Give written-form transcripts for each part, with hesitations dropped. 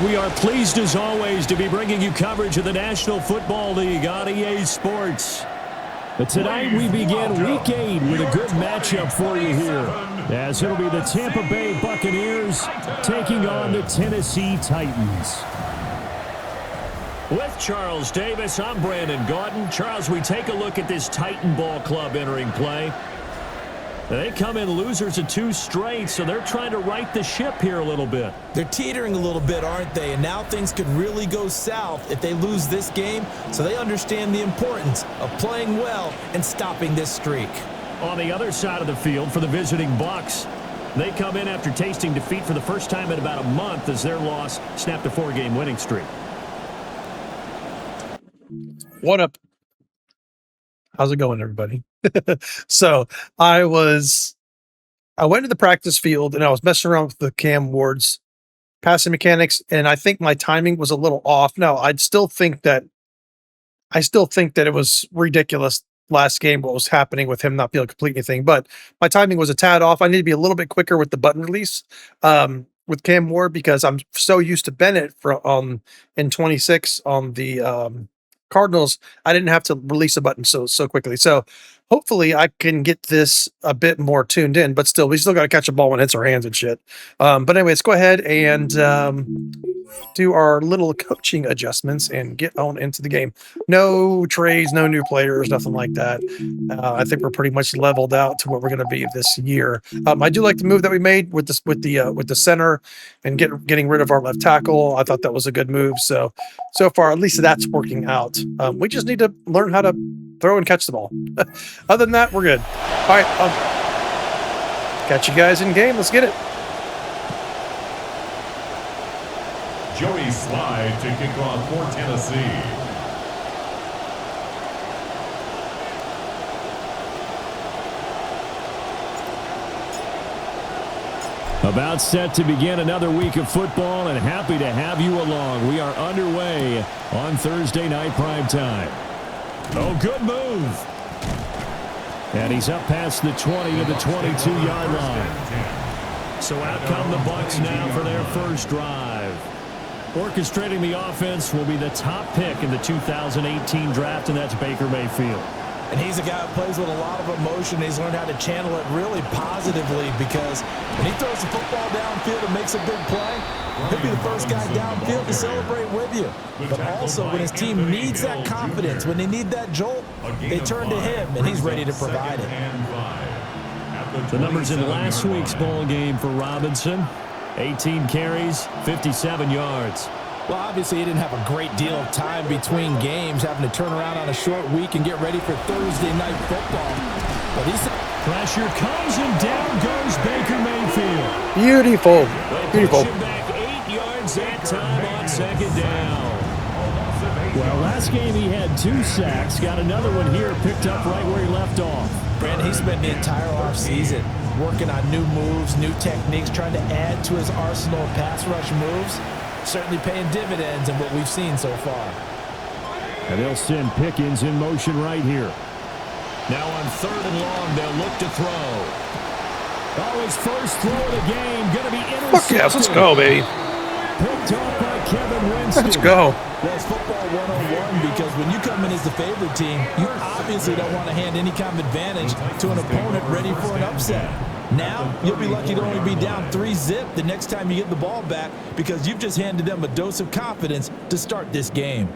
We are pleased as always to be bringing you coverage of the National Football League on EA Sports. But tonight we begin Week 8 with a good matchup for you here, as it'll be the Tampa Bay Buccaneers taking on the Tennessee Titans. With Charles Davis, I'm Brandon Gordon. Charles, we take a look at this Titan ball club entering play. They come in losers of 2 straight, so they're trying to right the ship here a little bit. They're teetering a little bit, aren't they? And now things could really go south if they lose this game, so they understand the importance of playing well and stopping this streak. On the other side of the field for the visiting Bucs, they come in after tasting defeat for the first time in about a month as their loss snapped a 4-game winning streak. What up? How's it going, everybody? So I went to the practice field and I was messing around with the Cam Ward's passing mechanics, and I think my timing was a little off. Now, I still think that it was ridiculous last game what was happening with him not being able to complete anything, but my timing was a tad off. I need to be a little bit quicker with the button release with Cam Ward because I'm so used to Bennett in 26 on the Cardinals. I didn't have to release a button so quickly. So hopefully I can get this a bit more tuned in, but still, we still got to catch a ball when it hits our hands and shit. But anyway, let's go ahead and do our little coaching adjustments and get on into the game. No trades, no new players, nothing like that. I think we're pretty much leveled out to what we're going to be this year. I do like the move that we made with the center and getting rid of our left tackle. I thought that was a good move. So far, at least that's working out. We just need to learn how to throw and catch the ball. Other than that, we're good. All right, catch you guys in game. Let's get it. Joey Slide to kick off for Tennessee. About set to begin another week of football, and happy to have you along. We are underway on Thursday night primetime. Oh, good move. And he's up past the 20 to the 22-yard line. So out come the Bucs now for their first drive. Orchestrating the offense will be the top pick in the 2018 draft, and that's Baker Mayfield. And he's a guy who plays with a lot of emotion. He's learned how to channel it really positively because when he throws the football downfield and makes a big play, he'll be the first guy downfield to celebrate with you. But also when his team needs that confidence, when they need that jolt, they turn to him, and he's ready to provide it. The numbers in last week's ball game for Robinson: 18 carries, 57 yards. Well, obviously, he didn't have a great deal of time between games, having to turn around on a short week and get ready for Thursday night football. But pressure comes, and down goes Baker Mayfield. Beautiful. Beautiful. Back 8 yards that time on second down. Well, last game he had 2 sacks. Got another one here, picked up right where he left off. Brandon, he spent the entire offseason working on new moves, new techniques, trying to add to his arsenal of pass rush moves. Certainly paying dividends in what we've seen so far. And they'll send Pickens in motion right here. Now on 3rd and long, they'll look to throw. Oh, his first throw of the game going to be intercepted. Fuck yes, let's go, baby. Picked off by Kevin Winston. Let's go. That's football 101 because when you come in as the favorite team, you obviously don't want to hand any kind of advantage to an opponent ready for an upset. Now, you'll be lucky to only be down 3-zip the next time you get the ball back because you've just handed them a dose of confidence to start this game.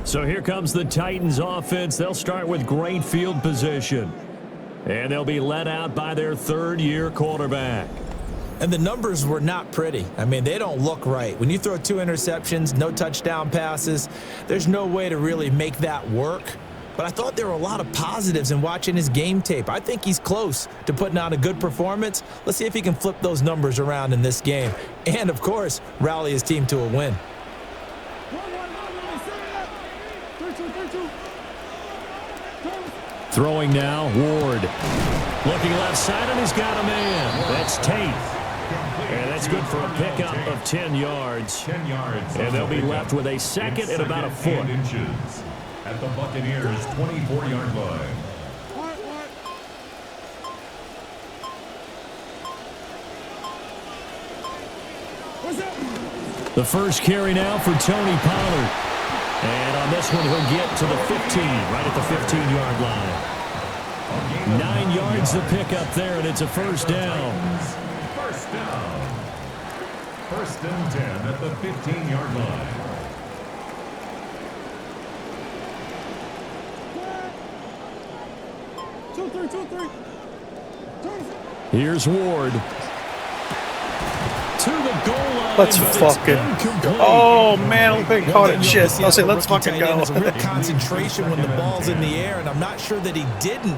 So here comes the Titans offense. They'll start with great field position. And they'll be led out by their 3rd-year quarterback. And the numbers were not pretty. I mean, they don't look right. When you throw 2 interceptions, no touchdown passes, there's no way to really make that work. But I thought there were a lot of positives in watching his game tape. I think he's close to putting on a good performance. Let's see if he can flip those numbers around in this game. And, of course, rally his team to a win. Throwing now, Ward. Looking left side, and he's got a man. That's Tate. And that's good for a pickup of 10 yards. And they'll be left with a second and about a foot. At the Buccaneers' 24-yard line. The first carry now for Tony Pollard. And on this one, he'll get to the 15, right at the 15-yard line. 9 yards to pick up there, and it's a first down. First down. First and 10 at the 15-yard line. Here's Ward. To the goal line. Let's fucking go. Oh, man, I think caught it. Shit. I'll say, let's fucking go. There's a real concentration when the ball's in the air, and I'm not sure that he didn't,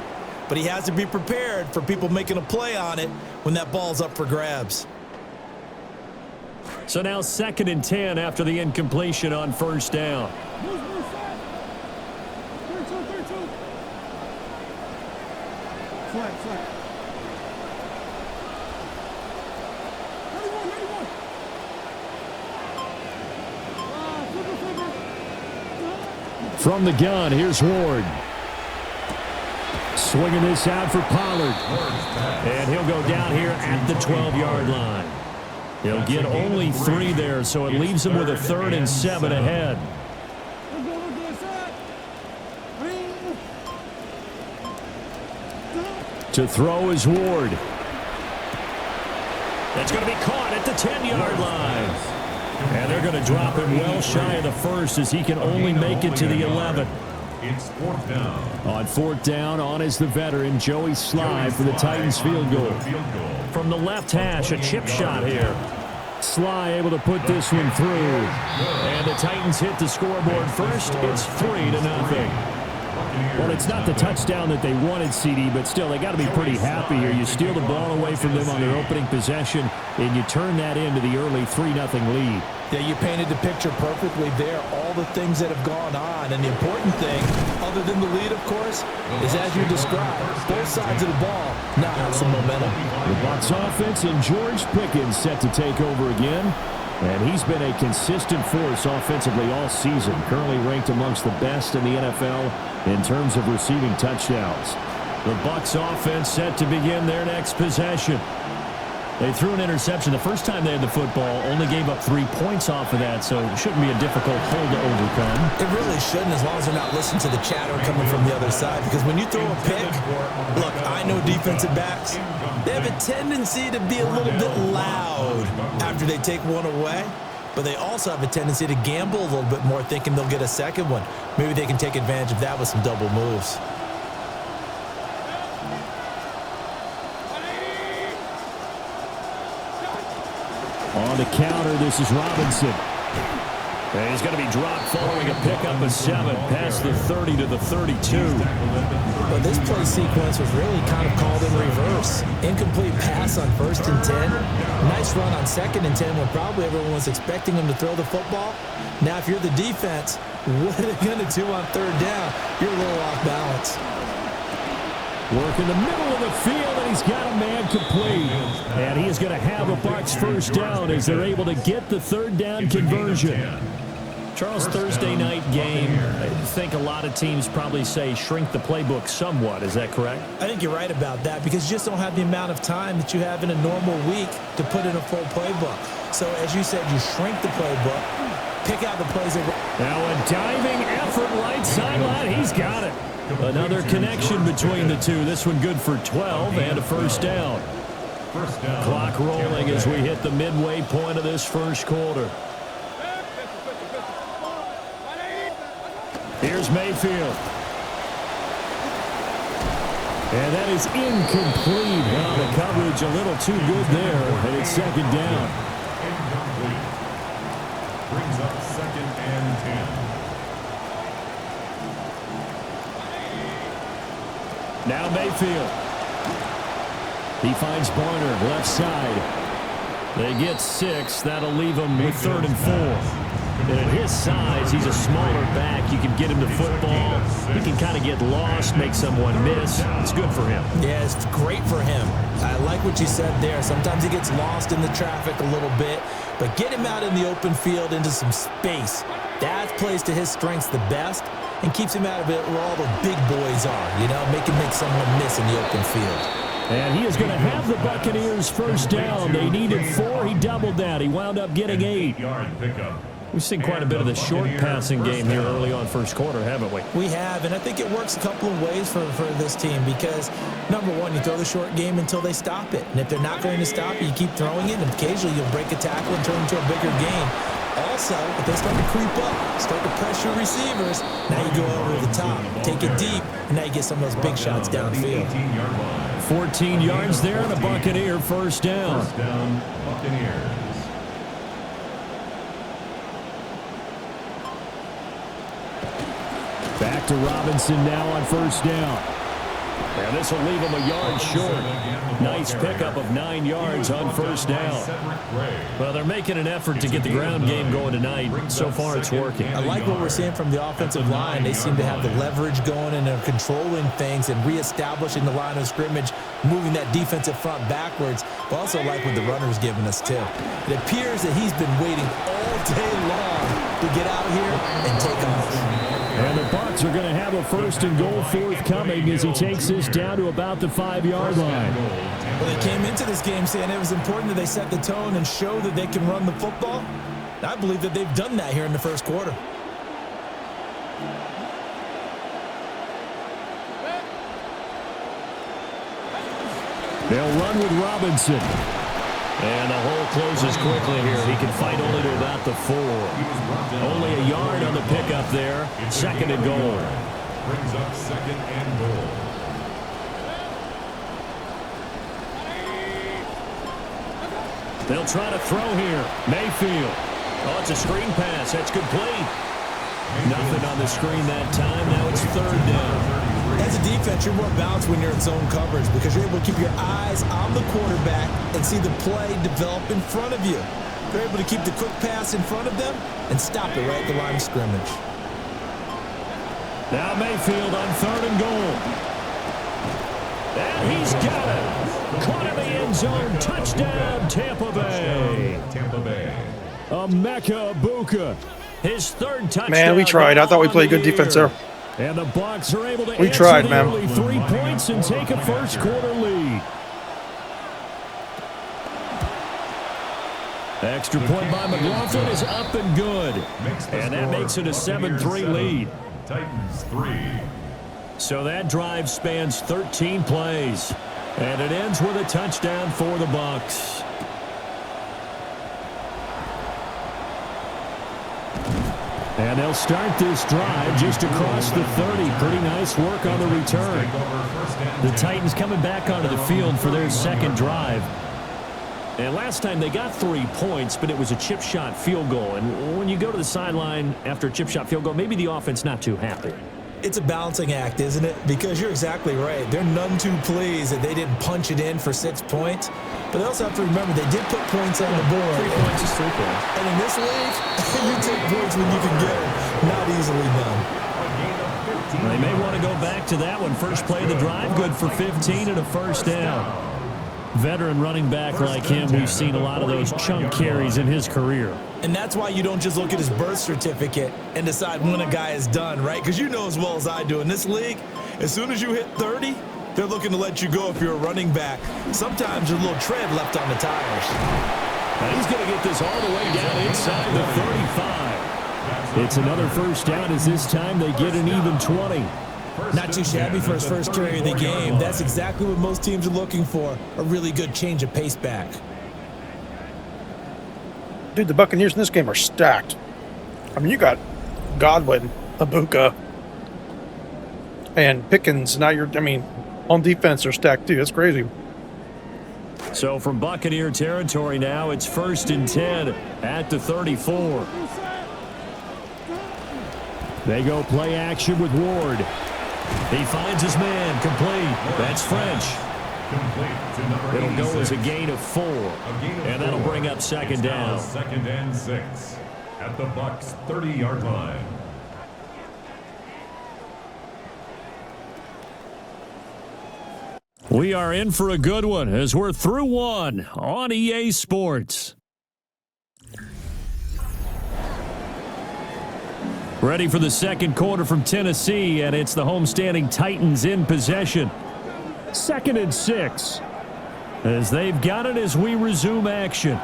but he has to be prepared for people making a play on it when that ball's up for grabs. So now 2nd and 10 after the incompletion on first down. From the gun, here's Ward. Swinging this out for Pollard. And he'll go down here at the 12-yard line. He'll get only 3 there, so it leaves him with a 3rd and 7 ahead. To throw is Ward. That's going to be caught at the 10-yard line. And they're going to drop him well shy of the first as he can only make it to the 11. It's 4th down. On 4th down, on is the veteran, Joey Sly for the Titans field goal. From the left hash, a chip shot here. Sly able to put this one through. And the Titans hit the scoreboard first. It's 3-0. Well, it's not the touchdown that they wanted, CD, but still, they got to be pretty happy here. You steal the ball away from them on their opening possession, and you turn that into the early 3-0 lead. Yeah, you painted the picture perfectly there, all the things that have gone on. And the important thing, other than the lead, of course, is as you described, both sides of the ball now have some momentum. The Bucs offense and George Pickens set to take over again. And he's been a consistent force offensively all season, currently ranked amongst the best in the NFL in terms of receiving touchdowns. The Bucs offense set to begin their next possession. They threw an interception the first time they had the football, only gave up 3 points off of that, so it shouldn't be a difficult hole to overcome. It really shouldn't, as long as they're not listening to the chatter coming from the other side, because when you throw a pick, look, I know defensive backs, they have a tendency to be a little bit loud after they take one away, but they also have a tendency to gamble a little bit more, thinking they'll get a second one. Maybe they can take advantage of that with some double moves. On the counter, this is Robinson. And he's going to be dropped following a pickup of 7 past the 30 to the 32. But this play sequence was really kind of called in reverse. Incomplete pass on 1st and 10. Nice run on 2nd and 10 when probably everyone was expecting him to throw the football. Now, if you're the defense, what are they going to do on 3rd down? You're a little off balance. Work in the middle of the field, and he's got a man complete. And he is going to have a Bucs first down as they're able to get the 3rd down conversion. Charles, Thursday night game, I think a lot of teams probably say shrink the playbook somewhat. Is that correct? I think you're right about that because you just don't have the amount of time that you have in a normal week to put in a full playbook. So, as you said, you shrink the playbook, pick out the plays. Now a diving effort right sideline. He's got it. Another connection between the two. This one good for 12 and a first down. Clock rolling as we hit the midway point of this first quarter. Here's Mayfield. And that is incomplete. Well, the coverage a little too good there, and it's 2nd down. Incomplete. Brings up 2nd and 10. Now Mayfield. He finds Barner left side. They get 6. That'll leave him with 3rd and 4. And at his size, he's a smaller back. You can get him to football. He can kind of get lost, make someone miss. It's good for him. Yeah, it's great for him. I like what you said there. Sometimes he gets lost in the traffic a little bit, but get him out in the open field into some space. That plays to his strengths the best and keeps him out of it where all the big boys are, you know, make him make someone miss in the open field. And he is going to have the Buccaneers first down. They needed 4. He doubled that. He wound up getting 8. We've seen quite a bit of the short passing game here early on first quarter, haven't we? We have, and I think it works a couple of ways for this team because, number one, you throw the short game until they stop it. And if they're not going to stop it, you keep throwing it, and occasionally you'll break a tackle and turn into a bigger game. Also, if they start to creep up, start to pressure receivers, now you go over the top, take it deep, and now you get some of those big shots downfield. 14 yards there and a Buccaneer first down. First down, Buccaneers. Back to Robinson now on first down. And this will leave him a yard short. Nice pickup of 9 yards on first down. Well, they're making an effort to get the ground game going tonight. So far, it's working. I like what we're seeing from the offensive line. They seem to have the leverage going and they're controlling things and reestablishing the line of scrimmage, moving that defensive front backwards. But also like what the runner's giving us, too. It appears that he's been waiting all day long to get out here and take off. And the Bucs are going to have a first and goal forthcoming as he takes this down to about the 5-yard line. Well, they came into this game saying it was important that they set the tone and show that they can run the football. I believe that they've done that here in the first quarter. They'll run with Robinson. And the hole closes quickly here. He can fight only to about the 4. Only a yard on the pickup there. Second and goal. Brings up second and goal. They'll try to throw here. Mayfield. Oh, it's a screen pass. That's complete. Nothing on the screen that time. Now it's third down. As a defense, you're more balanced when you're in zone coverage because you're able to keep your eyes on the quarterback and see the play develop in front of you. You're able to keep the quick pass in front of them and stop it right at the line of scrimmage. Now Mayfield on third and goal. And he's got it. Caught in the end zone. Touchdown, Tampa Bay. Tampa Bay. Emeka Egbuka. His third touchdown. Man, we tried. I thought we played good defense there. And the Bucs are able to We tried, man. early 3 points and take a first quarter lead. Extra point by McLaughlin is up and good. And that makes it a 7-3 lead. Titans 3. So that drive spans 13 plays. And it ends with a touchdown for the Bucs. And they'll start this drive just across the 30. Pretty nice work on the return. The Titans coming back onto the field for their second drive. And last time they got 3 points, but it was a chip shot field goal. And when you go to the sideline after a chip shot field goal, maybe the offense not too happy. It's a balancing act, isn't it? Because you're exactly right. They're none too pleased that they didn't punch it in for 6 points. But they also have to remember they did put points on the board. 3 points is 3 points. And in this league, you take points when you can get them. Not easily done. They may want to go back to that one. First play of the drive, good for 15 and a first down. Veteran running back like him, we've seen a lot of those chunk carries in his career. And that's why you don't just look at his birth certificate and decide when a guy is done, right? Because you know as well as I do, in this league, as soon as you hit 30, they're looking to let you go if you're a running back. Sometimes there's a little tread left on the tires. And he's going to get this all the way down inside the 35. It's another first down as this time they get an even 20. Not too shabby for his first carry of the game. That's exactly what most teams are looking for, a really good change of pace back. Dude, the Buccaneers in this game are stacked. I mean, you got Godwin, Egbuka, and Pickens. Now on defense, they're stacked too. That's crazy. So from Buccaneer territory now, it's 1st and 10 at the 34. They go play action with Ward. He finds his man, complete. That's French. It'll go as a gain of 4. And that'll bring up second down. Second and 6 at the Bucs 30-yard line. We are in for a good one as we're through one on EA Sports. Ready for the second quarter from Tennessee, and it's the homestanding Titans in possession. 2nd and 6. As they've got it as we resume action.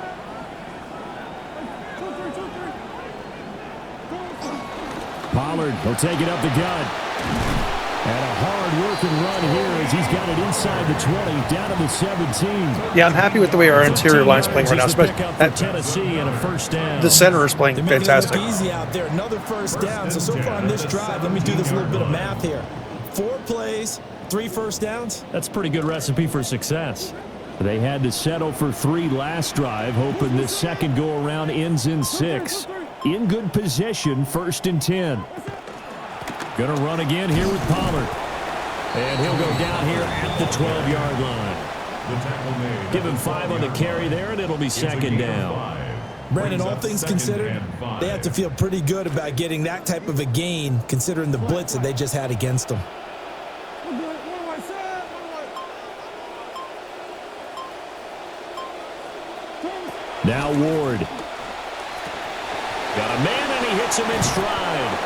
Pollard will take it up the gut. And a hard-working run here as he's got it inside the 20, down to the 17. Yeah, I'm happy with the way our interior line's playing right now. Especially Tennessee and a first down. The center is playing fantastic. It look easy out there. Another first down. So far on this drive, let me do this little bit of math here. 4 plays, 3 first downs. That's a pretty good recipe for success. They had to settle for 3 last drive, hoping this second go-around ends in 6. In good position, 1st and 10. Going to run again here with Pollard. And he'll go down here at the 12-yard line. Give him 5 on the carry there, and it'll be 2nd down. Brandon, all things considered, they have to feel pretty good about getting that type of a gain, considering the blitz that they just had against them. Now Ward. Got a man, and he hits him in stride.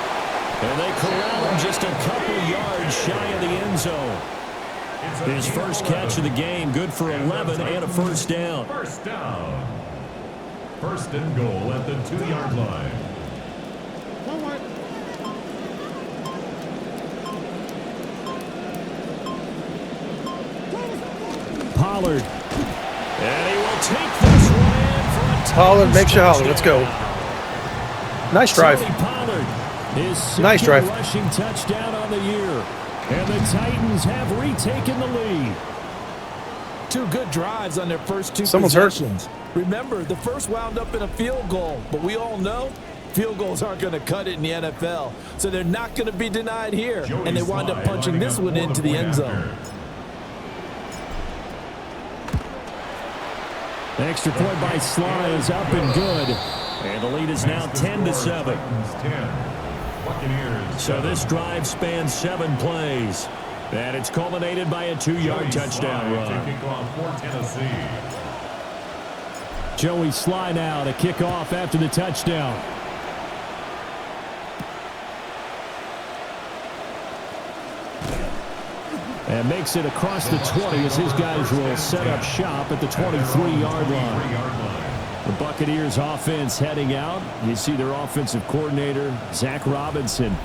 And they corral him just a couple yards shy of the end zone. His first catch of the game, good for 11 and a first down. First down. 1st and goal at the 2-yard line. Pollard. And he will take this one in for a Pollard makes you holler. Let's go. Nice drive. Pollard, his nice drive. Rushing touchdown on the year. And the Titans have retaken the lead. 2 good drives on their first 2 Someone's possessions. Remember, the first wound up in a field goal, but we all know field goals aren't going to cut it in the NFL. So they're not going to be denied here, and they wind up punching this one into the end zone. The extra point by Sly is up and good. And the lead is now 10-7. So this drive spans 7 plays. And it's culminated by a 2-yard touchdown run. Joey Sly now to kick off after the touchdown. And makes it across the 20 as his guys will set up shop at the 23-yard line. The Buccaneers offense heading out. You see their offensive coordinator, Zach Robinson.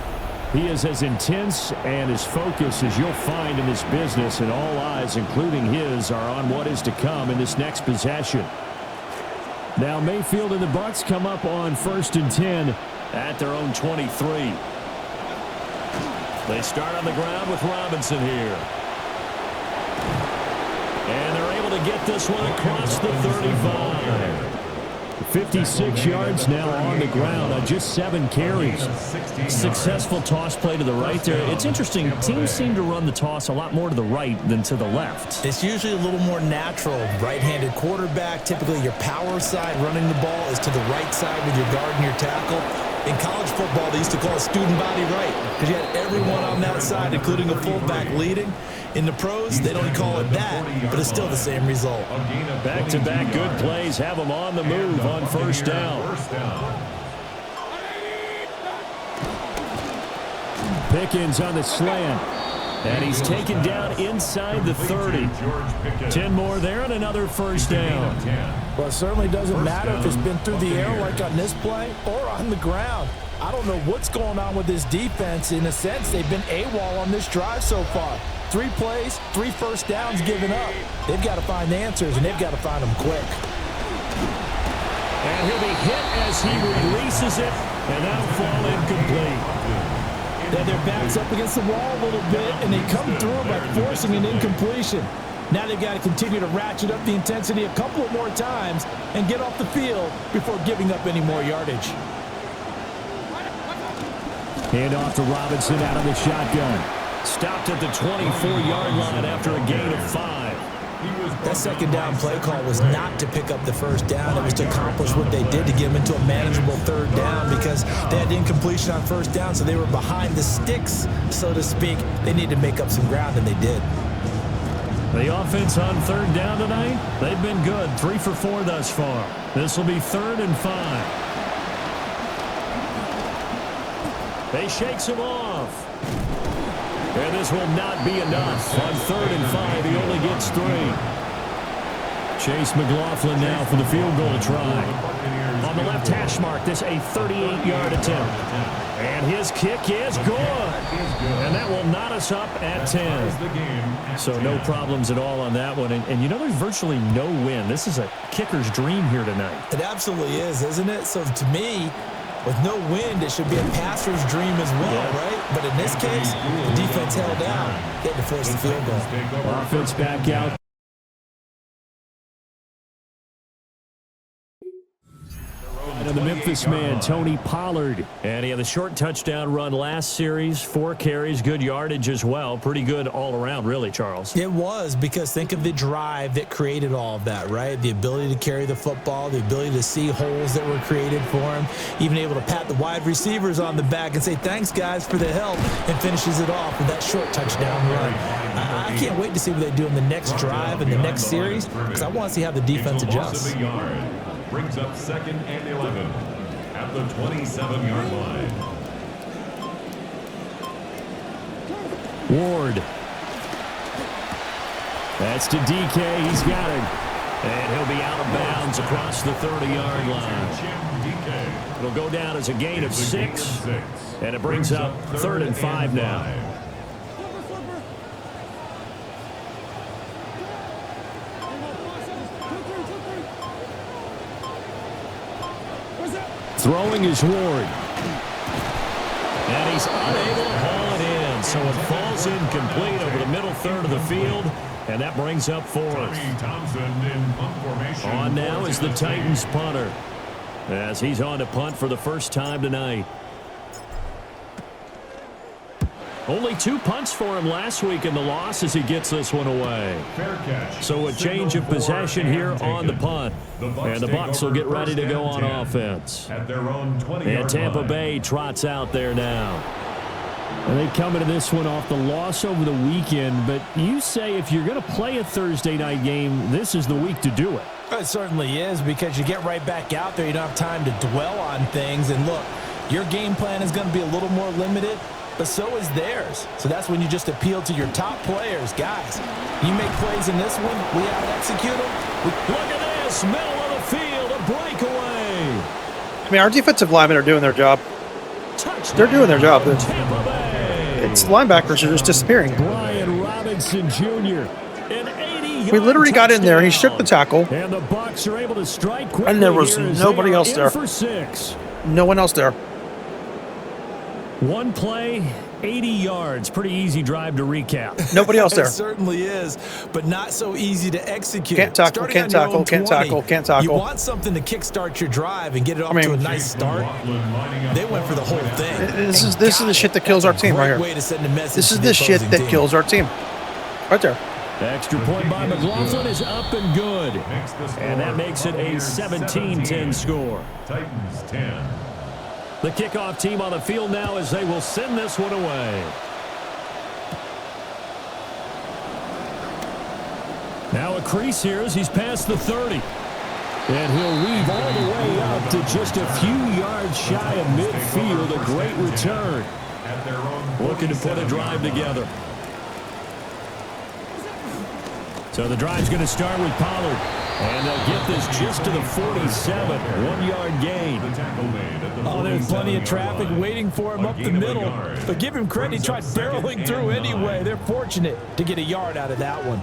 He is as intense and as focused as you'll find in this business, and all eyes, including his, are on what is to come in this next possession. Now Mayfield and the Bucs come up on 1st and 10 at their own 23. They start on the ground with Robinson here. And they're able to get this one across the 35. 56 yards now on the ground on just 7 carries. Successful toss play to the right there. It's interesting. Teams seem to run the toss a lot more to the right than to the left. It's usually a little more natural. Right-handed quarterback, typically your power side running the ball is to the right side with your guard and your tackle. In college football, they used to call it student body right because you had everyone on that side, including a fullback leading. In the pros, they don't call it that, but it's still the same result. Back-to-back good plays have them on the move on 1st down. Pickens on the slant. And he's taken down inside the 30. 10 more there and another 1st down. Well, it certainly doesn't matter if it's been through the air like on this play or on the ground. I don't know what's going on with this defense. In a sense, they've been AWOL on this drive so far. 3 plays, 3 first downs given up. They've got to find the answers, and they've got to find them quick. And he'll be hit as he releases it, and that'll fall incomplete. Then their backs up against the wall a little bit, and they come through by forcing an incompletion. Now they've got to continue to ratchet up the intensity a couple of more times and get off the field before giving up any more yardage. Hand off to Robinson out of the shotgun. Stopped at the 24-yard line after a gain of 5. That 2nd down play call was not to pick up the 1st down. It was to accomplish what they did to get them into a manageable 3rd down because they had incompletion on 1st down, so they were behind the sticks, so to speak. They needed to make up some ground, and they did. The offense on 3rd down tonight, they've been good. 3 for 4 thus far. This will be 3rd and 5. They shakes him off. And this will not be enough. On 3rd and 5, he only gets 3. Chase McLaughlin now for the field goal try. On the left hash mark, this a 38-yard attempt. And his kick is good. And that will knot us up at 10. So no problems at all on that one. And you know there's virtually no win. This is a kicker's dream here tonight. It absolutely is, isn't it? So to me, with no wind, it should be a passer's dream as well, right? But in this case, the defense held down, getting to force the field goal. Offense back out. And the Memphis man, Tony Pollard. And he had a short touchdown run last series, 4 carries, good yardage as well. Pretty good all around, really, Charles. It was, because think of the drive that created all of that, right? The ability to carry the football, the ability to see holes that were created for him, even able to pat the wide receivers on the back and say, thanks, guys, for the help, and finishes it off with that short touchdown run. I can't wait to see what they do in the next drive and the next series, because I want to see how the defense adjusts. Brings up 2nd and 11 at the 27-yard line. Ward. That's to DK. He's got it. And he'll be out of bounds across the 30-yard line. It'll go down as a gain of 6. And it brings up 3rd and 5 now. Throwing is Ward. And he's unable to haul it in. So it falls incomplete over the middle third of the field. And that brings up 4th. On now is the Titans punter, as he's on to punt for the first time tonight. Only 2 punts for him last week in the loss as he gets this one away. So a change of possession here on the punt. And the Bucs will get ready to go on offense. And Tampa Bay trots out there now. And they come into this one off the loss over the weekend. But you say if you're going to play a Thursday night game, this is the week to do it. It certainly is, because you get right back out there. You don't have time to dwell on things. And look, your game plan is going to be a little more limited, but so is theirs. So that's when you just appeal to your top players. Guys, you make plays in this one, we out-execute them. Look at this, middle of the field, a breakaway. I mean, our defensive linemen are doing their job. Touchdown. They're doing their job. Tampa Bay. It's linebackers are just disappearing. Brian Robinson Jr. An 80-yard We literally got in there. He stripped the tackle. And the Bucs are able to strike quickly. And there was nobody else there. For 6. No one else there. One play, 80 yards. Pretty easy drive to recap. Nobody else there. It certainly is, but not so easy to execute. Can't tackle, can't tackle, can't tackle, can't tackle. You want something to kickstart your drive and get it off to a nice start. They went for the whole thing. This is the shit that kills our team right here. Way to send a message. This is the shit that kills our team. Right there. Extra point by McLaughlin is up and good. And that makes it a 17-10 score. Titans 10. The kickoff team on the field now as they will send this one away. Now a crease here as he's past the 30. And he'll weave all the way up to just a few yards shy of midfield. A great return. Looking to put a drive together. So the drive's going to start with Pollard. And they'll get this just to the 47. 1-yard gain. Oh, there's plenty of traffic waiting for him up the middle. But give him credit, he tried barreling through anyway. They're fortunate to get a yard out of that one.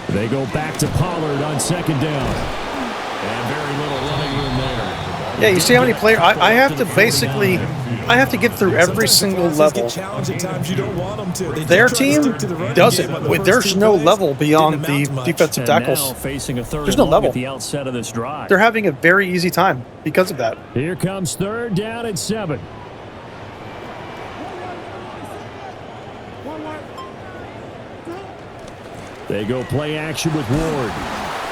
They go back to Pollard on 2nd down. And very little running room there. Yeah, you see how many players? I have to basically, I have to get through every single level. Their team doesn't. There's no level beyond the defensive tackles. There's no level. The outset of this drive. They're having a very easy time because of that. Here comes 3rd down and 7. They go play action with Ward.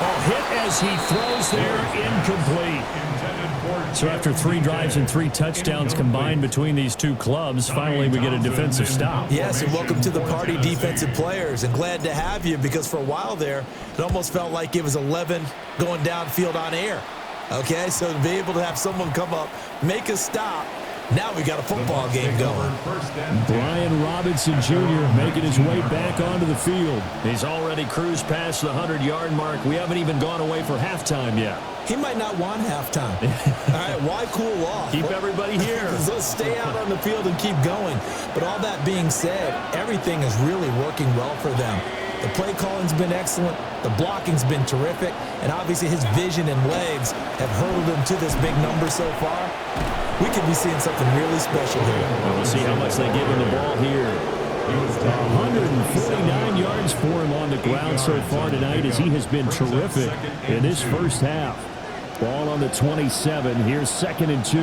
Oh, hit as he throws there, incomplete. So after 3 drives and 3 touchdowns combined between these two clubs, finally we get a defensive stop. Yes, and welcome to the party, defensive players, and glad to have you, because for a while there, it almost felt like it was 11 going downfield on air. Okay, so to be able to have someone come up, make a stop, now we got a football game going. Brian Robinson Jr. making his way back onto the field. He's already cruised past the 100-yard mark. We haven't even gone away for halftime yet. He might not want halftime. All right, why cool off? Keep everybody here. Let's stay out on the field and keep going. But all that being said, everything is really working well for them. The play calling's been excellent. The blocking's been terrific. And obviously his vision and legs have hurdled him to this big number so far. We could be seeing something really special here. Well, we'll see how much they give him the ball here. 149 yards for him on the ground so far tonight as he has been terrific in this first half. Ball on the 27. Here's 2nd and 2.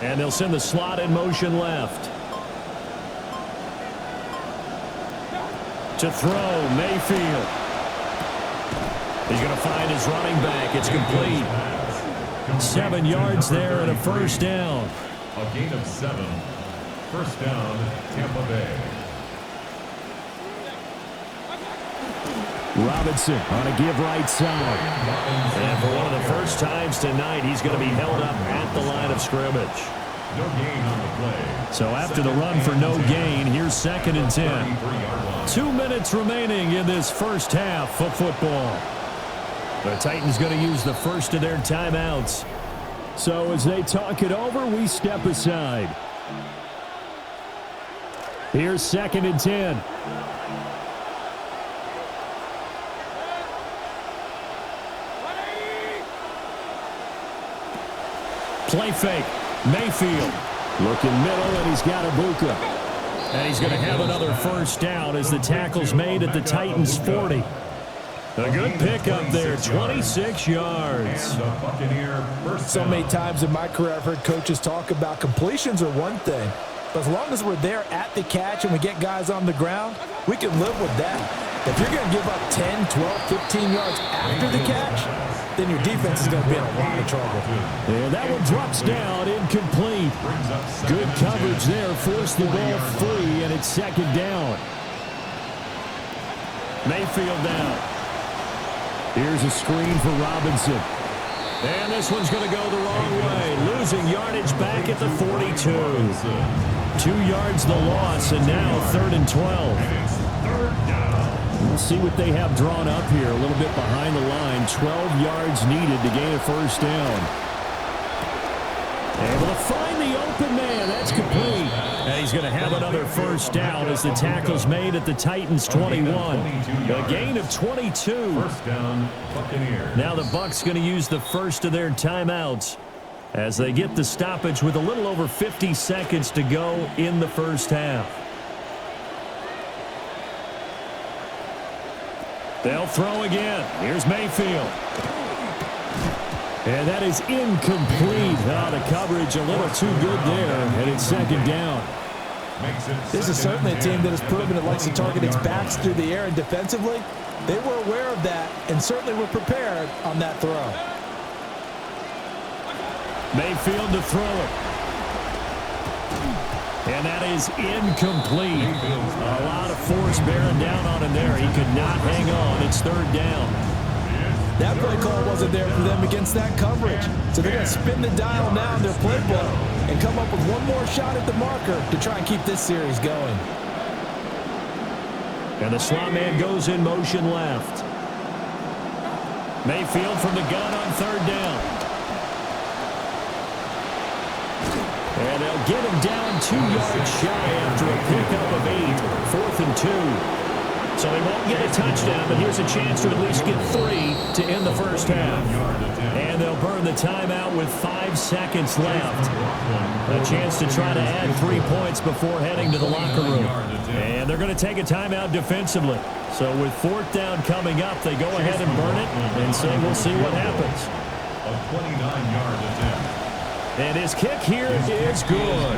And they'll send the slot in motion left. To throw, Mayfield. He's going to find his running back. It's complete. 7 yards there and a first down. A gain of 7. First down, Tampa Bay. Robinson on a give right side. And for one of the first times tonight, he's going to be held up at the line of scrimmage. No gain on the play. So after the run for no gain, here's 2nd and 10. 2 minutes remaining in this first half of football. The Titans going to use the first of their timeouts. So as they talk it over, we step aside. Here's 2nd and 10. Play fake. Mayfield looking middle, and he's got Ibuka. And he's going to have another first down as the tackle's made at the Titans' 40. A good pickup there, 26 yards. So many times in my career I've heard coaches talk about completions are one thing, but as long as we're there at the catch and we get guys on the ground, we can live with that. If you're going to give up 10, 12, 15 yards after the catch, then your defense is going to be in a lot of trouble. And that one drops down, incomplete. Good coverage there, forced the ball free, and it's 2nd down. Mayfield down. Here's a screen for Robinson. And this one's going to go the wrong way. Losing yardage back at the 42. 2 yards the loss, and now 3rd and 12. We'll see what they have drawn up here. A little bit behind the line. 12 yards needed to gain a first down. Able to find the open man. That's complete. And he's going to have another first down as the tackle's made at the Titans' 21. A gain of 22. First down, Buccaneers. Now the Bucs going to use the first of their timeouts as they get the stoppage with a little over 50 seconds to go in the first half. They'll throw again. Here's Mayfield. And that is incomplete. The coverage a little too good there, and it's 2nd down. This is certainly a team that has proven it likes to target its backs through the air, and defensively, they were aware of that and certainly were prepared on that throw. Mayfield to throw it. And that is incomplete. A lot of force bearing down on him there. He could not hang on. It's 3rd down. That play call wasn't there for them against that coverage. So they're going to spin the dial now in their playbook and come up with one more shot at the marker to try and keep this series going. And the slot man goes in motion left. Mayfield from the gun on 3rd down. And they'll get him down 2 yards shy after a pickup of 8. 4th and 2. So they won't get a touchdown, but here's a chance to at least get 3 to end the first half. And they'll burn the timeout with 5 seconds left. A chance to try to add 3 points before heading to the locker room. And they're going to take a timeout defensively. So with 4th down coming up, they go ahead and burn it and say we'll see what happens. A 29-yard attempt. And his kick here is good.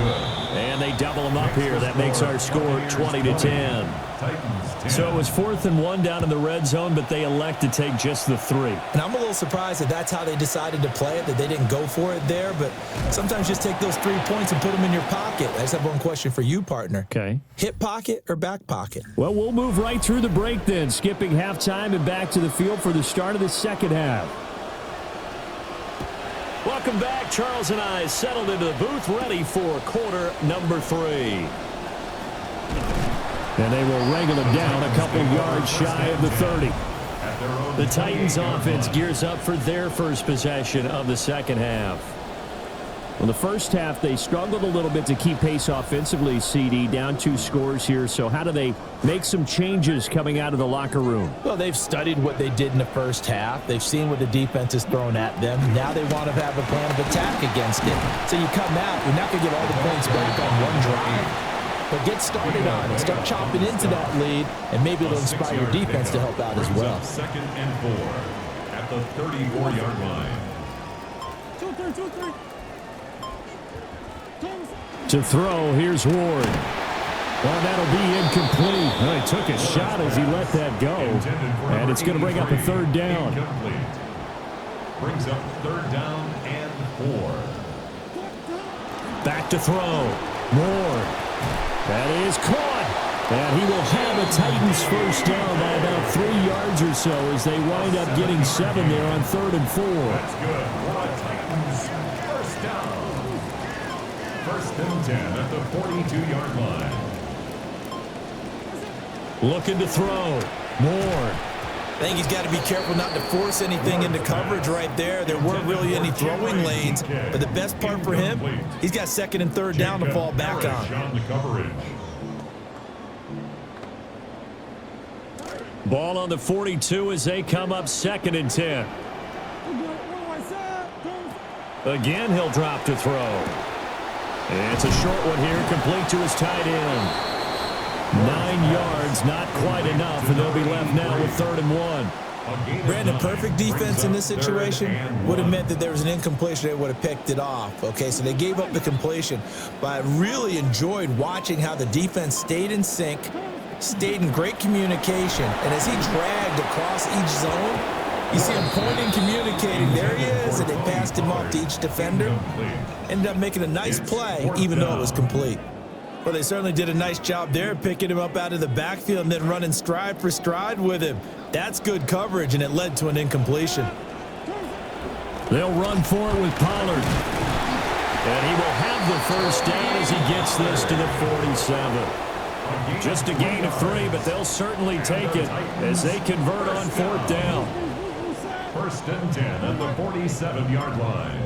And they double him up here. That makes our score 20-10. So it was 4th and 1 down in the red zone, but they elect to take just the 3. And I'm a little surprised that that's how they decided to play it, that they didn't go for it there. But sometimes just take those 3 points and put them in your pocket. I just have one question for you, partner. Okay. Hip pocket or back pocket? Well, we'll move right through the break then, skipping halftime and back to the field for the start of the second half. Welcome back. Charles and I settled into the booth, ready for quarter number 3. And they will wrangle him down a couple yards shy of the 30. The Titans offense gears up for their first possession of the second half. Well, the first half, they struggled a little bit to keep pace offensively, CD, down 2 scores here. So how do they make some changes coming out of the locker room? Well, they've studied what they did in the first half. They've seen what the defense has thrown at them. Now they want to have a plan of attack against it. So you come out, you're not going to get all the points back on one drive. But get started on it. Start chopping into that lead, and maybe it'll inspire your defense to help out as well. 2nd and 4 at the 34-yard line. To throw, here's Ward. Well, that'll be incomplete. Well, he took a shot as he let that go. And it's going to bring up a 3rd down. Incomplete. Brings up 3rd down and 4. Back to throw. Ward. That is caught. And he will have a Titans first down by about 3 yards or so as they wind up getting 7 there on 3rd and 4. That's good. Titans first down. 1st and 10 at the 42-yard line. Looking to throw. Moore. I think he's got to be careful not to force anything into coverage right there. There weren't really any throwing lanes, but the best part for him, he's got 2nd and 3rd down to fall back on. The coverage. Ball on the 42 as they come up 2nd and 10. Again, he'll drop to throw. It's a short one here, complete to his tight end. 9 yards, not quite enough, and they'll be left now with 3rd and 1. Brandon, perfect defense in this situation would have meant that there was an incompletion. They would have picked it off. Okay, so they gave up the completion, but I really enjoyed watching how the defense stayed in sync, stayed in great communication, and as he dragged across each zone, you see him pointing, communicating. There he is, and they passed him off to each defender. Ended up making a nice play, even though it was complete. Well, they certainly did a nice job there, picking him up out of the backfield and then running stride for stride with him. That's good coverage, and it led to an incompletion. They'll run for it with Pollard. And he will have the first down as he gets this to the 47. Just a gain of 3, but they'll certainly take it as they convert on 4th down. 1st and 10 at the 47-yard line.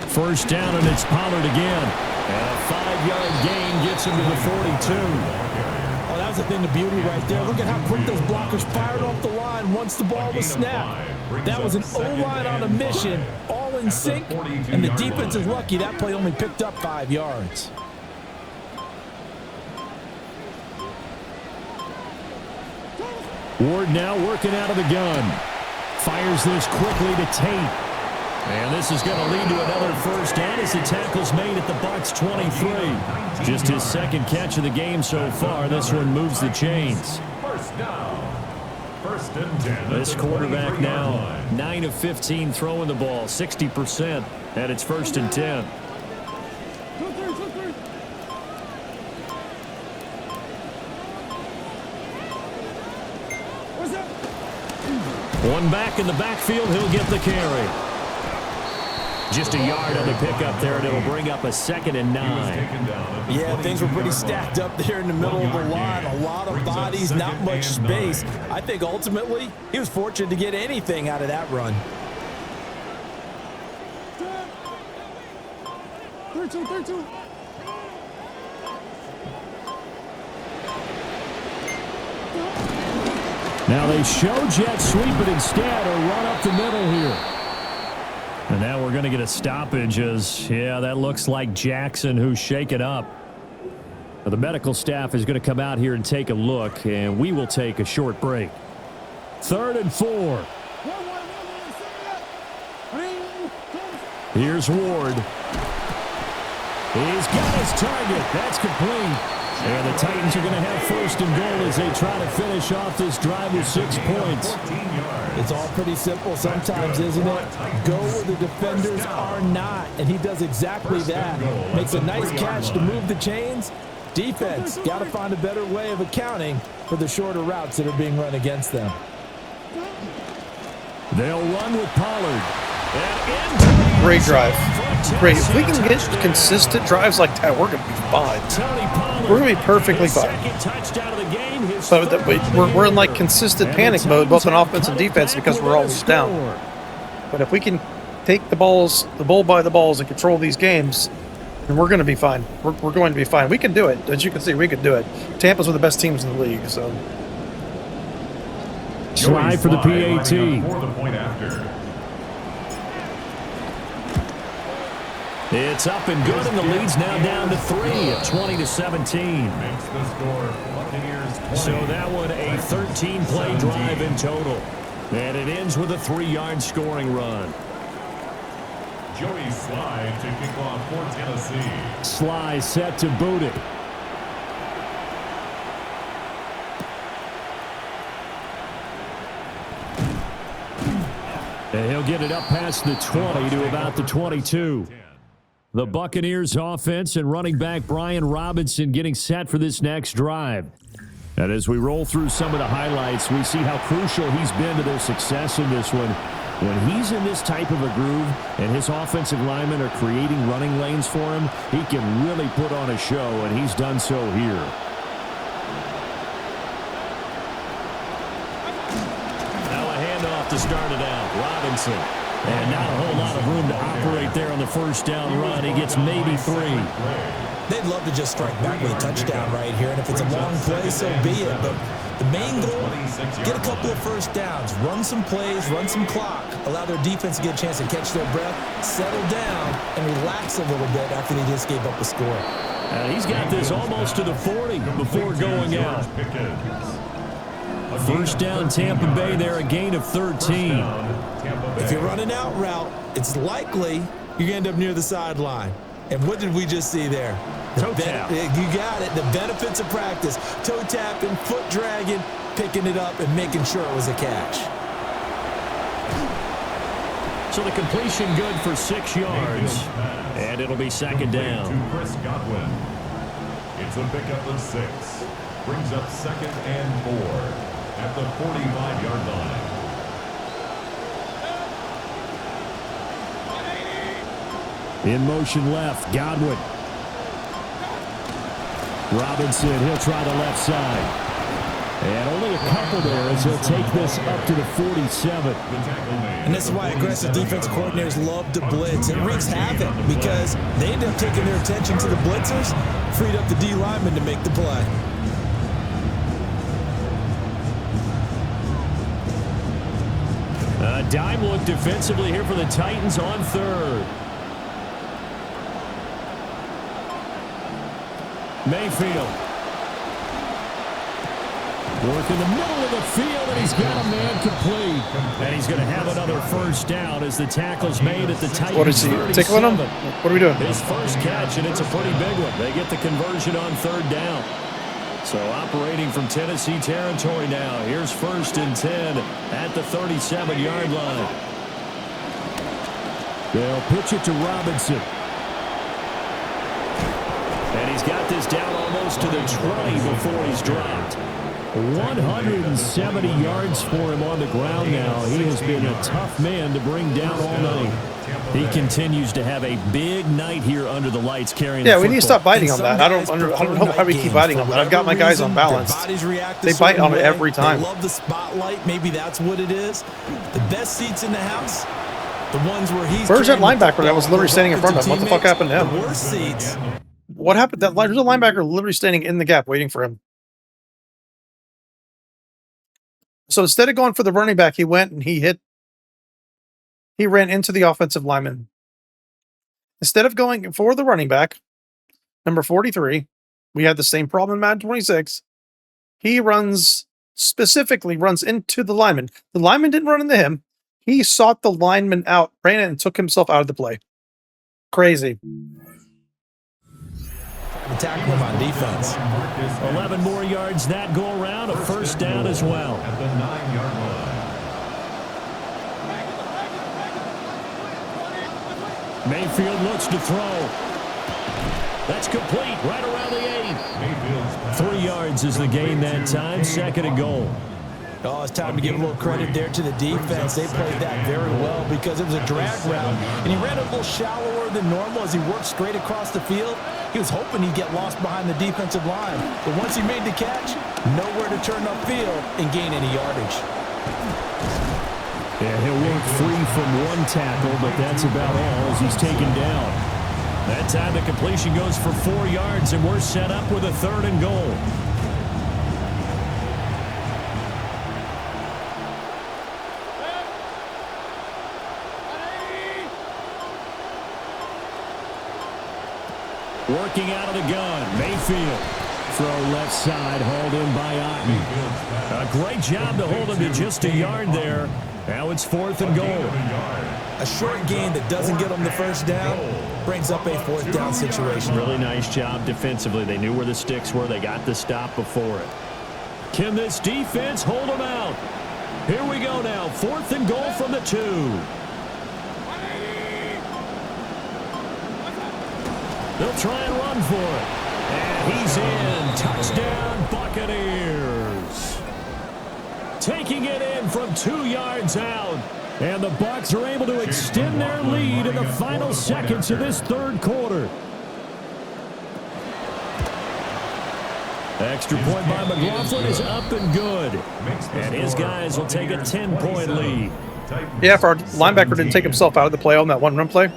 First down, and it's Pollard again. And a 5-yard gain gets him to the 42. Oh, that was the thing of beauty right there. Look at how quick those blockers fired off the line once the ball was snapped. That was an O-line on a mission, all in sync, and the defense is lucky that play only picked up 5 yards. Ward now working out of the gun. Fires this quickly to Tate. And this is going to lead to another first down as the tackle's made at the Bucs 23. Just his 2nd catch of the game so far. This one moves the chains. First down. 1st and 10. This quarterback now 9 of 15 throwing the ball, 60%, and it's 1st and 10. One back in the backfield, he'll get the carry. Just a yard on the pickup there, and it'll bring up a 2nd and 9. Yeah, things were pretty stacked up there in the middle of the line. A lot of bodies, not much space. I think ultimately he was fortunate to get anything out of that run. 32. Now they show jet sweep, but instead a run up the middle here. And now we're going to get a stoppage as, yeah, that looks like Jackson who's shaken up. Now the medical staff is going to come out here and take a look, and we will take a short break. 3rd and 4. Here's Ward. He's got his target. That's complete. And the Titans are going to have first and goal as they try to finish off this drive with 6 points. It's all pretty simple sometimes, isn't it? Go where the defenders are not, and he does exactly that. Makes a nice catch to move the chains. Defense got to find a better way of accounting for the shorter routes that are being run against them. They'll run with Pollard. And Great drive. Great. If we can get consistent drives like that, we're going to be fine. We're going to be perfectly fine. So that we're in like consistent panic mode, both on offense and defense, because we're always down. But if we can take the bull by the balls and control these games, then we're going to be fine. We're going to be fine. We can do it. As you can see, we can do it. Tampa's one of the best teams in the league. So slide for the PAT. It's up and good, and the lead's now down to 3 at 20-17. So that one a 13-play drive in total. And it ends with a 3-yard scoring run. Joey Sly to kick off for Tennessee. Sly set to boot it. And he'll get it up past the 20 to about the 22. The Buccaneers offense and running back Brian Robinson getting set for this next drive. And as we roll through some of the highlights, we see how crucial he's been to their success in this one. When he's in this type of a groove and his offensive linemen are creating running lanes for him, he can really put on a show, and he's done so here. Now a handoff to start it out. Robinson. And not a whole lot of room to operate there on the first down run. He gets maybe 3. They'd love to just strike back with a touchdown right here, and if it's a long play, so be it. But the main goal, get a couple of first downs, run some plays, run some clock, allow their defense to get a chance to catch their breath, settle down, and relax a little bit after they just gave up a score. And he's got this almost to the 40 before going out. First down, Tampa Bay there, a gain of 13. If you're running out route, it's likely you're going to end up near the sideline. And what did we just see there? Toe tap. You got it. The benefits of practice. Toe tapping, foot dragging, picking it up, and making sure it was a catch. So the completion good for 6 yards. And it'll be second down. To Chris Godwin. It's a pickup of 6. Brings up 2nd and 4 at the 45-yard line. In motion left, Godwin. Robinson, he'll try the left side. And only a couple there as he'll take this up to the 47. And this is why aggressive defensive coordinators love to blitz. It wreaks havoc because they end up taking their attention to the blitzers, freed up the D lineman to make the play. A dime look defensively here for the Titans on 3rd. Mayfield. Work in the middle of the field, and he's got a man complete. And he's going to have another first down as the tackle's made at the Titans. What is he tickling him? What are we doing? His first catch, and it's a pretty big one. They get the conversion on 3rd down. So operating from Tennessee territory now. Here's 1st and 10 at the 37-yard line. They'll pitch it to Robinson. And he's got this down almost to the 20 before he's dropped. 170 yards for him on the ground now. He has been a tough man to bring down all night. He continues to have a big night here under the lights carrying the Yeah, football. we need to stop biting on that. I don't know how we keep biting on that. I've got my guys on balance. They bite on it every time. They love the spotlight. Maybe that's what it is. The best seats in the house, the ones where he's... Where's that linebacker that was literally standing in front of him? What the fuck happened to him? The worst seats. What happened? There's a linebacker literally standing in the gap waiting for him. So instead of going for the running back, he went and he ran into the offensive lineman. Instead of going for the running back, number 43, we had the same problem in Madden 26. He specifically runs into the lineman. The lineman didn't run into him. He sought the lineman out, ran it, and took himself out of the play. Crazy. Tackle him on defense. 11 more yards that go around, a first down as well. At the 9-yard line. Mayfield looks to throw. That's complete, right around the 8. 3 yards is the gain that time, second and goal. Oh, it's time to give a little credit there to the defense. They played that very well because it was a drag route, and he ran a little shallower than normal as he worked straight across the field. He was hoping he'd get lost behind the defensive line, but once he made the catch, nowhere to turn upfield and gain any yardage. Yeah, he'll work free from one tackle, but that's about all as he's taken down. That time the completion goes for 4 yards, and we're set up with a third and goal. Working out of the gun, Mayfield. Throw left side, hauled in by Otten. A great job to hold him to just a yard there. Now it's 4th and goal. A short gain that doesn't get him the first down brings up a 4th down situation. Really nice job defensively. They knew where the sticks were. They got the stop before it. Can this defense hold them out? Here we go now. 4th and goal from the 2. They'll try and run for it. And he's in. Touchdown, Buccaneers. Taking it in from 2 yards out. And the Bucs are able to extend their lead in the final seconds of this third quarter. Extra point by McLaughlin is up and good. And his guys will take a 10-point lead. Yeah, if our linebacker didn't take himself out of the play on that one run play,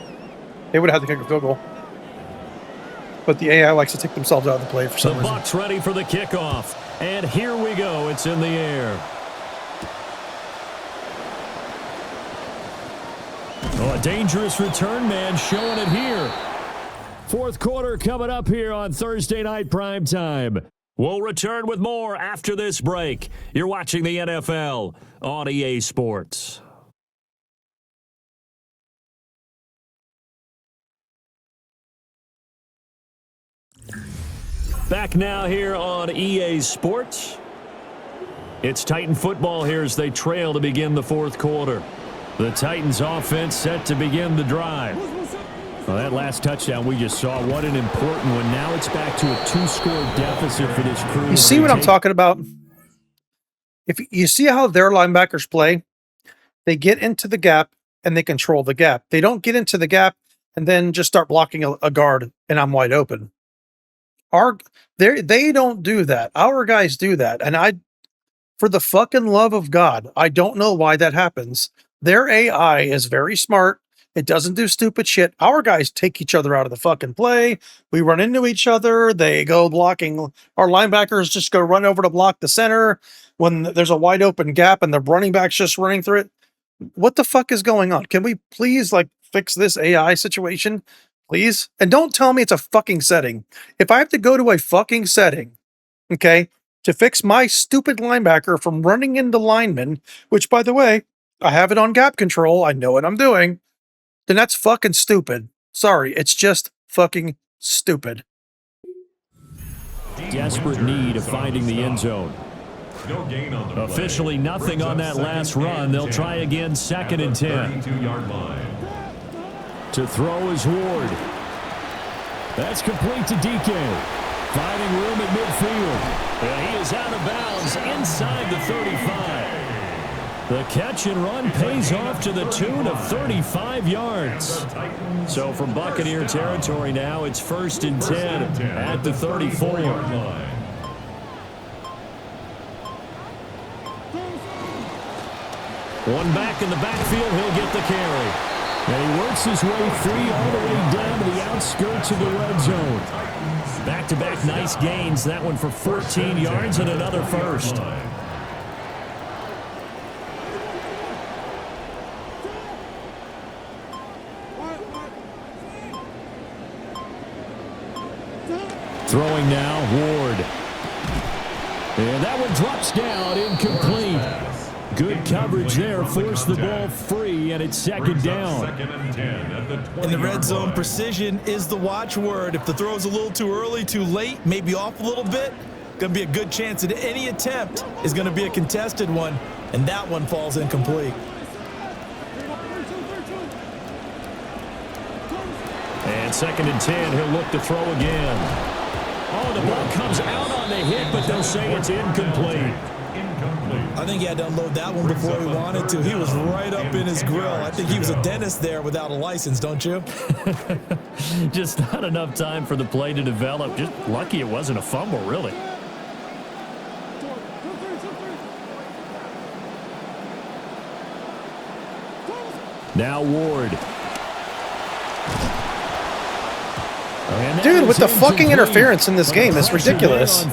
they would have had to kick a field goal. But the AI likes to take themselves out of the play for some reason. The Bucs ready for the kickoff. And here we go. It's in the air. Oh, a dangerous return man showing it here. Fourth quarter coming up here on Thursday Night Prime Time. We'll return with more after this break. You're watching the NFL on EA Sports. Back now here on EA Sports. It's Titan football here as they trail to begin the fourth quarter. The Titans offense set to begin the drive. Well, that last touchdown we just saw, what an important one. Now it's back to a 2-score deficit for this crew. You see what I'm talking about? If you see how their linebackers play, they get into the gap and they control the gap. They don't get into the gap and then just start blocking a guard and I'm wide open. They don't do that. Our guys do that. And for the fucking love of God, I don't know why that happens. Their AI is very smart. It doesn't do stupid shit. Our guys take each other out of the fucking play. We run into each other. They go blocking. Our linebackers just go run over to block the center when there's a wide open gap and the running back's just running through it. What the fuck is going on? Can we please fix this AI situation? Please? And don't tell me it's a fucking setting. If I have to go to a fucking setting, okay, to fix my stupid linebacker from running into linemen, which, by the way, I have it on gap control. I know what I'm doing. Then that's fucking stupid. Sorry, it's just fucking stupid. Desperate need of finding the end zone. No gain on the Officially play. nothing on that last run. They'll try again, 2nd and 10. 32-yard line. To throw is Ward. That's complete to DK. Finding room at midfield. And he is out of bounds inside the 35. The catch and run pays off to the tune of 35 yards. So from Buccaneer territory now, it's 1st and 10 at the 34. One back in the backfield, he'll get the carry. And he works his way free all the way down to the outskirts of the red zone. Back-to-back nice gains. That one for 14 yards and another first. Throwing now, Ward. And that one drops down, incomplete. Good coverage there. Forced the ball free, and it's second down. Second and 10 at the 20-yard In the red zone, line. precision is the watchword. If the throw's a little too early, too late, maybe off a little bit, going to be a good chance that any attempt is going to be a contested one, and that one falls incomplete. And second and 10, he'll look to throw again. Oh, the ball comes out on the hit, but they'll say it's incomplete. I think he had to unload that one before he wanted to. He was right up in his grill. I think he was a dentist there without a license, don't you? Just not enough time for the play to develop. Just lucky it wasn't a fumble, really. Now Ward. Dude, with the fucking interference in this game, it's ridiculous.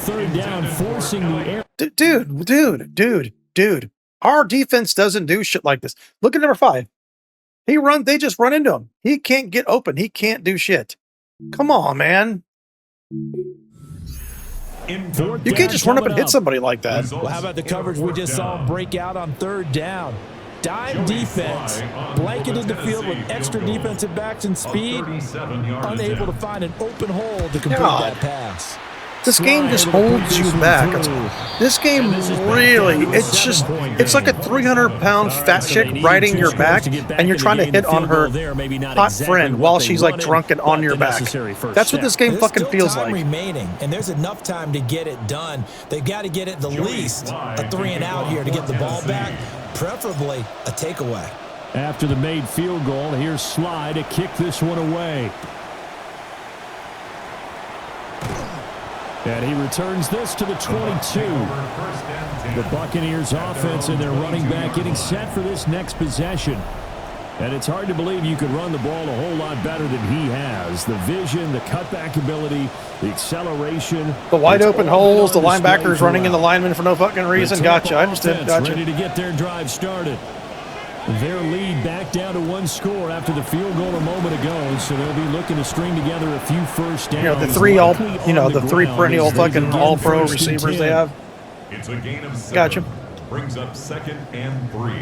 Dude. Our defense doesn't do shit like this. Look at number 5. They just run into him. He can't get open. He can't do shit. Come on, man. You can't just run up and hit somebody like that. Well, how about the coverage we just saw him break out on third down? Dime defense, blanketed the field with extra defensive backs and speed, unable to find an open hole to complete that pass. This game just holds you back. This game really, it's like a 300-pound fat chick riding your back, and you're trying to hit on her hot friend while she's like drunk and on your back. That's what this game fucking feels like. There's remaining, and there's enough time to get it done. They've got to get it the least a 3-and-out here to get the ball back, preferably a takeaway. After the made field goal, here's Sly to kick this one away. And he returns this to the 22. The Buccaneers offense and their running back getting set for this next possession. And it's hard to believe you could run the ball a whole lot better than he has. The vision, the cutback ability, the acceleration. The wide open holes, the linebackers running in the linemen for no fucking reason. Gotcha. I understand. Gotcha. Ready to get their drive started. Their lead back down to 1 score after the field goal a moment ago, so they'll be looking to string together a few first downs. The three perennial fucking all-pro receivers they have. It's a gain of 7. Gotcha. Brings up second and 3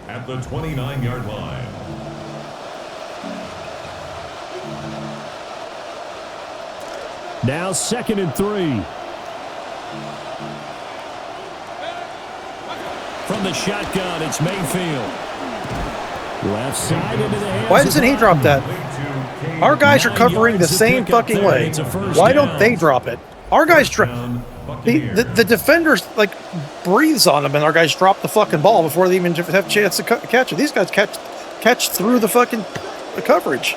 at the 29-yard line. Now second and 3. From the shotgun, it's Mayfield. Left side into the hands. Why doesn't he drop that? Our guys are covering the same fucking way. Why don't they drop it? Our guys drop. The defenders like breathes on them, and our guys drop the fucking ball before they even have a chance to catch it. These guys catch through the fucking coverage.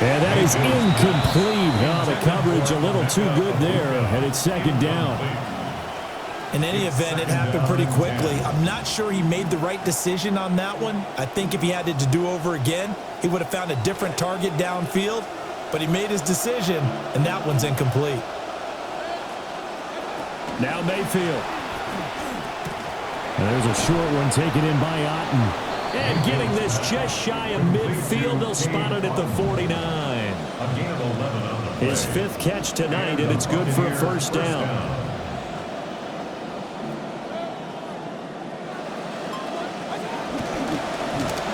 And that is incomplete. Now the coverage a little too good there, and it's second down. In any event, it happened pretty quickly. I'm not sure he made the right decision on that one. I think if he had it to do over again, he would have found a different target downfield, but he made his decision, and that one's incomplete. Now Mayfield. And there's a short one taken in by Otten. And getting this just shy of midfield, they'll spot it at the 49. His 5th catch tonight, and it's good for a first down.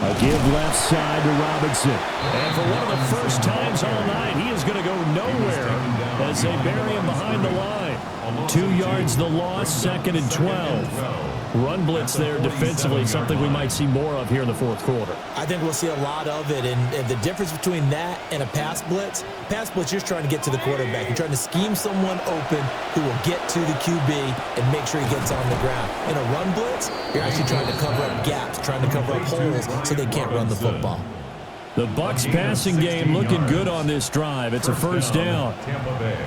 A give left side to Robinson. And for one of the first times all night, he is going to go nowhere as they bury him behind the line. 2 yards the loss, second and 12. Run blitz there defensively, something we might see more of here in the fourth quarter. I think we'll see a lot of it, and the difference between that and a pass blitz, you're just trying to get to the quarterback. You're trying to scheme someone open who will get to the QB and make sure he gets on the ground. In a run blitz, you're actually trying to cover up gaps, trying to cover up holes so they can't run the football. The Bucs passing game looking good on this drive. It's a first down. Tampa Bay.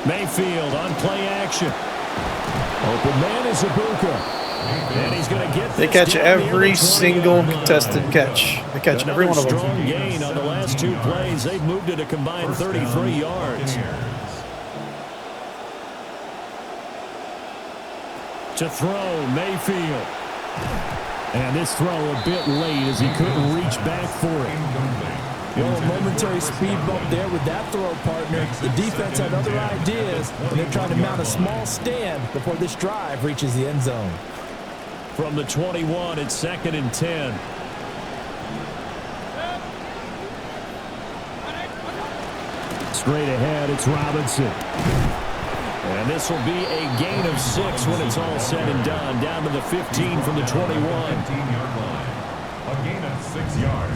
Mayfield on play action. Open man is Ibuka. And he's going to get this. They catch every single contested catch. They catch every one of them. Strong gain on the last 2 plays. They've moved it a combined 33 yards. To throw, Mayfield. And this throw a bit late as he couldn't reach back for it. A momentary speed bump there with that throw, partner. The defense had other ideas, and they're trying to mount a small stand before this drive reaches the end zone. From the 21, it's 2nd and 10. Straight ahead, it's Robinson. And this will be a gain of 6 when it's all said and done. Down to the 15 from the 21. 15-yard line. A gain of 6 yards.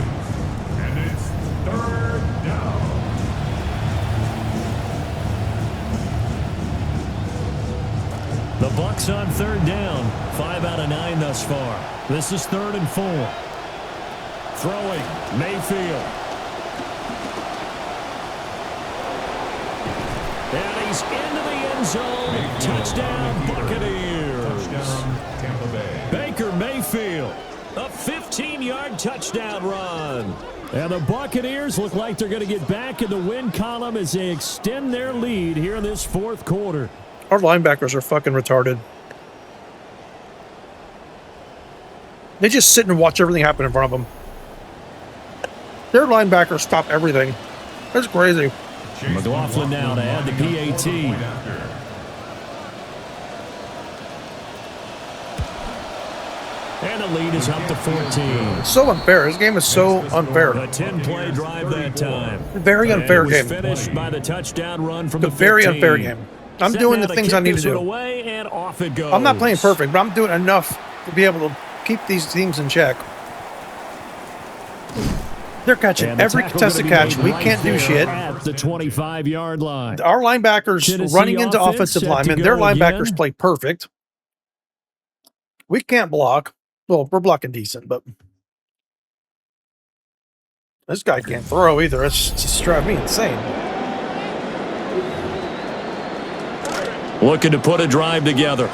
And it's 3rd down. The Bucs on 3rd down. 5 out of 9 thus far. This is 3rd and 4. Throwing, Mayfield. And he's into the end zone. Mayfield. Touchdown, Buccaneers. Touchdown, Tampa Bay. Baker Mayfield, a 15-yard touchdown run. And the Buccaneers look like they're going to get back in the win column as they extend their lead here in this 4th quarter. Our linebackers are fucking retarded. They just sit and watch everything happen in front of them. Their linebackers stop everything. That's crazy. McLaughlin now to add the PAT. And the lead is up to 14. It's so unfair. This game is so unfair. A 10-play drive that time. Very unfair game. Finished by the touchdown run from the 15. Very unfair game. I'm doing the things I need to do. Away and off it goes. I'm not playing perfect, but I'm doing enough to be able to keep these teams in check. They're catching every contested catch. We can't do shit. At the 25-yard line. Our linebackers running into offensive linemen. Their linebackers play perfect. We can't block. Well, we're blocking decent, but this guy can't throw either. It's just driving me insane. Looking to put a drive together.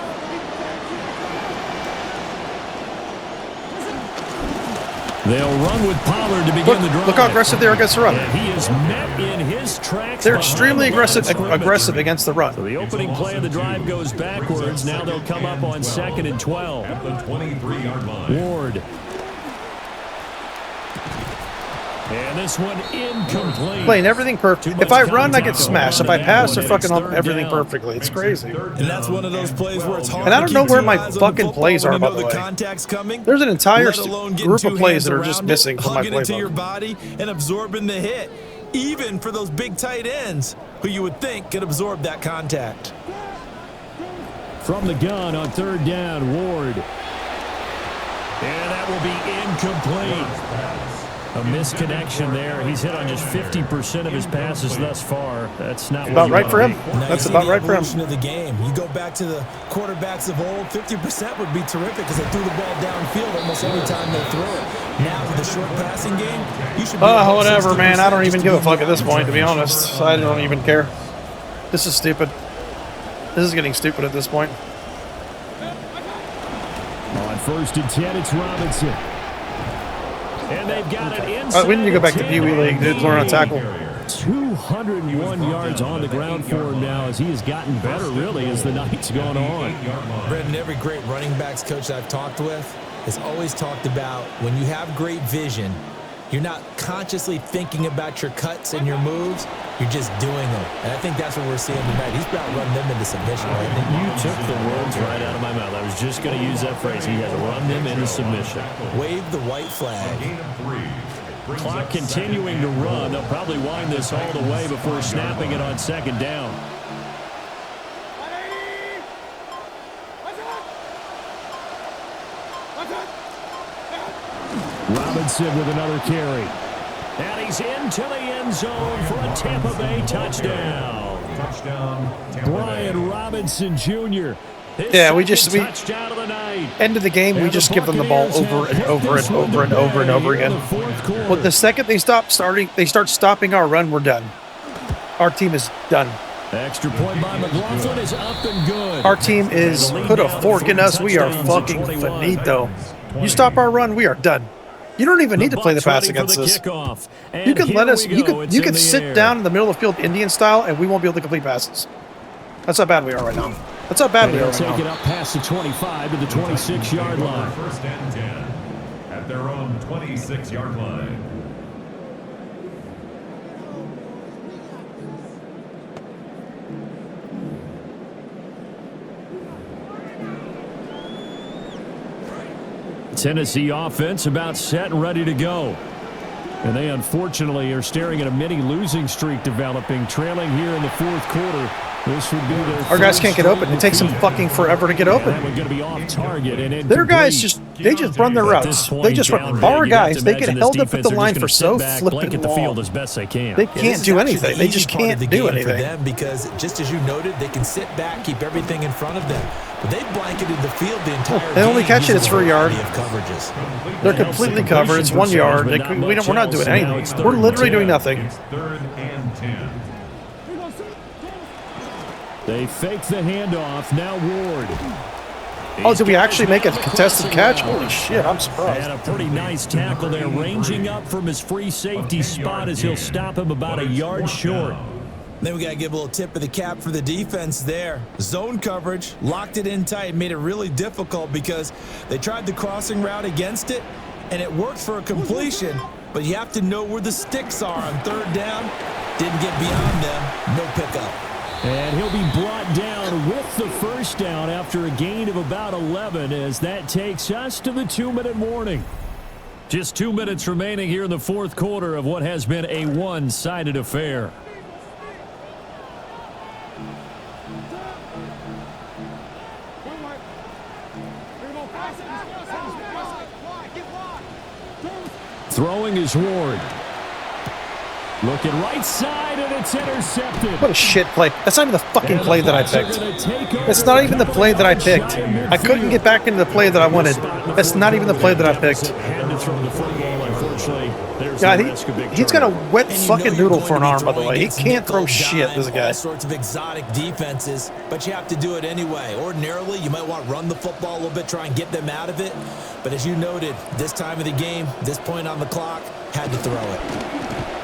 They'll run with Pollard to begin the drive. Look how aggressive they are against the run. And he is met in his tracks. They're extremely aggressive against the run. So the opening play of the drive goes backwards. Now they'll come up on 2nd and 12. At the 23-yard line. Ward. And this one incomplete. Playing everything perfect. If I run, I get smashed. If I pass, they're fucking on everything perfectly. It's crazy. And that's one of those plays where it's hard. And I don't know to keep where two my eyes on fucking the plays football are, when by the way. contact's coming, There's an entire let alone getting group two of plays that are hands just around missing it, from my hugging it to your playbook. body and absorbing the hit, even for those big tight ends who you would think could absorb that contact. From the gun on 3rd down, Ward. And that will be incomplete. A misconnection there. He's hit on just 50% of his passes thus far. That's not About right for him. Now That's you see about the right for him. evolution of the game. You go back to the quarterbacks of old, 50% would be terrific because they threw the ball downfield almost every time they threw it. Now with the short passing game, you should be Whatever, man. I don't even give a fuck at this point, to be honest. I don't even care. This is stupid. This is getting stupid at this point. On 1st and 10, it's Robinson. And they've got it inside. We need to go back to Pee Wee League, dude. Learn to tackle. 201 yards on the ground for him now as he has gotten better, really, as the night's gone on. Brendan, every great running backs coach I've talked with has always talked about when you have great vision, you're not consciously thinking about your cuts and your moves. You're just doing them. And I think that's what we're seeing tonight. He's about running them into submission. You took the words right out of my mouth. I was just going to use that phrase. He has run them into submission. Wave the white flag. Clock continuing to run. They'll probably wind this all the way before snapping it on 2nd down. Robinson with another carry. And he's into the end zone for a Tampa Bay touchdown. Brian Robinson Jr. Yeah, we touchdown of the night. end of the game, we just give them the ball over and over and over and over and over again. But the second they start stopping our run, we're done. Our team is done. Extra point by McLaughlin is up and good. Our team is put a fork in us. We are fucking finito. You stop our run, we are done. You don't even need to play the pass against us. You can let us. You can sit down in the middle of the field Indian style, and we won't be able to complete passes. That's how bad we are right now. That's how bad And we he'll are right take it now. up past the 25 to the 26-yard line. First and 10 at their own 26-yard line. Tennessee offense about set and ready to go. And they unfortunately are staring at a mini losing streak developing, trailing here in the fourth quarter. This would be their Our guys can't get open. It takes them fucking forever to get open. That one's going to be off target and Their guys incomplete. just run their routes. They just run. Our guys, they get held up at the line for so flipping the field long. as best they can. They can't do anything. They just can't do anything. For them because, just as you noted, they can sit back, keep everything in front of them. But they blanketed the field the entire game. They only catch it, it's for a yard. Of coverages. They're completely covered. It's 1 yard. We're not doing anything. We're literally doing nothing. It's third and 10. They fake the handoff. Now Ward. Oh, did we actually make a contested catch? Holy shit, I'm surprised. And a pretty nice tackle there, ranging up from his free safety spot as he'll stop him about a yard short. Then we got to give a little tip of the cap for the defense there. Zone coverage, locked it in tight, made it really difficult because they tried the crossing route against it, and it worked for a completion, but you have to know where the sticks are on third down. Didn't get beyond them, no pickup. And he'll be brought down with the first down after a gain of about 11 as that takes us to the 2-minute warning. Just 2 minutes remaining here in the fourth quarter of what has been a one-sided affair. Throwing is Ward. Looking right side, and it's intercepted. What a shit play. That's not even the fucking play that I picked. It's not even the play that I picked. I couldn't get back into the play that I wanted. That's not even the play that I picked. Yeah, he's got a wet fucking noodle for an arm, by the way. He can't throw shit, this guy. All sorts of exotic defenses, but you have to do it anyway. Ordinarily, you might want to run the football a little bit, try and get them out of it. But as you noted, this time of the game, this point on the clock, had to throw it.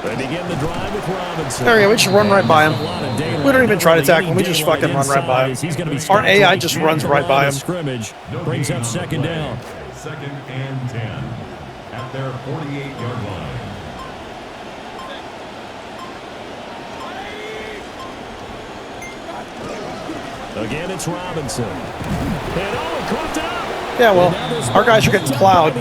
They begin the drive with Robinson. There we go. We just run right by him. We don't even try to tackle him. We just fucking run right by him. Our AI just runs right by him. Scrimmage brings up second down. Second and 10 at their 48-yard line. Again, it's Robinson. And caught up. Yeah, well, our guys are getting plowed.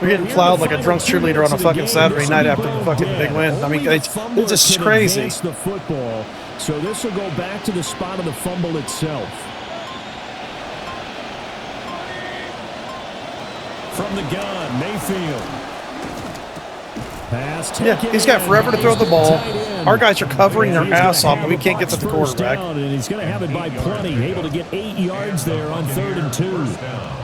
We're getting plowed like a drunk cheerleader on a fucking Saturday night after the fucking big win. I mean, it's just crazy. The football, so this will go back to the spot of the fumble itself. From the gun, Mayfield. Yeah, he's got forever to throw the ball. Our guys are covering their ass off, but we can't get to the quarterback. And he's going to have it by plenty, able to get 8 yards there on 3rd and 2.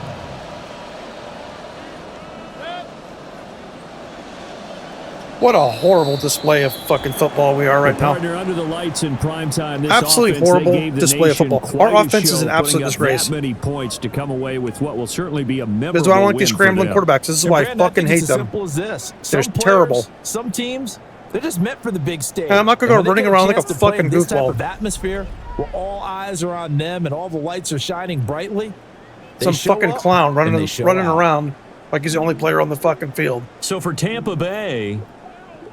What a horrible display of fucking football we are right now. Under the lights in prime time. This Absolutely horrible display of football. Our offense is an absolute disgrace. Many points to come away with what will certainly be a memorable. This is why I don't like these win scrambling quarterbacks. This is why I fucking hate them. Simple as this. They're terrible. Some teams, they're just meant for the big stage. And I'm not going to go running around like a fucking this type goofball. of atmosphere where all eyes are on them and all the lights are shining brightly. Some fucking clown running around like he's the only player on the fucking field. So for Tampa Bay,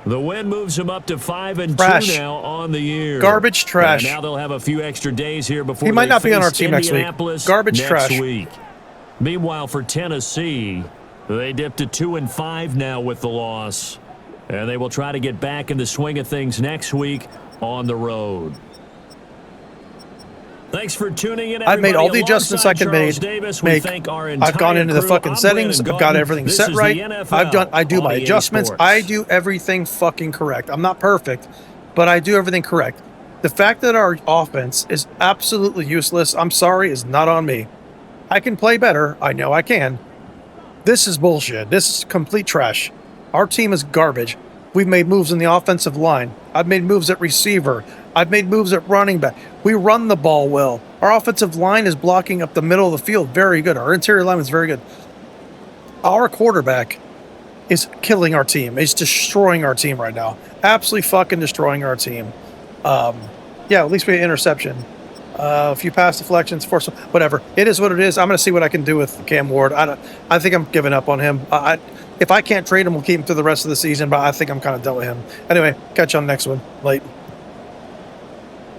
the win moves them up to 5-2 now on the year. Garbage trash. And now they'll have a few extra days here before he might not be on our face team next week. Garbage trash. Week. Meanwhile, for Tennessee, they dipped to 2-5 now with the loss, and they will try to get back in the swing of things next week on the road. Thanks for tuning in. I've made all the adjustments I can make. I've gone into the fucking settings. I've got everything set right. I do my adjustments. I do everything fucking correct. I'm not perfect, but I do everything correct. The fact that our offense is absolutely useless, I'm sorry, is not on me. I can play better. I know I can. This is bullshit. This is complete trash. Our team is garbage. We've made moves in the offensive line. I've made moves at receiver. I've made moves at running back. We run the ball well. Our offensive line is blocking up the middle of the field very good. Our interior line is very good. Our quarterback is killing our team. He's destroying our team right now. Absolutely fucking destroying our team. Yeah, at least we had an interception. A few pass deflections, force whatever. It is what it is. I'm going to see what I can do with Cam Ward. I think I'm giving up on him. If I can't trade him, we'll keep him through the rest of the season. But I think I'm kind of done with him. Anyway, catch you on the next one. Late.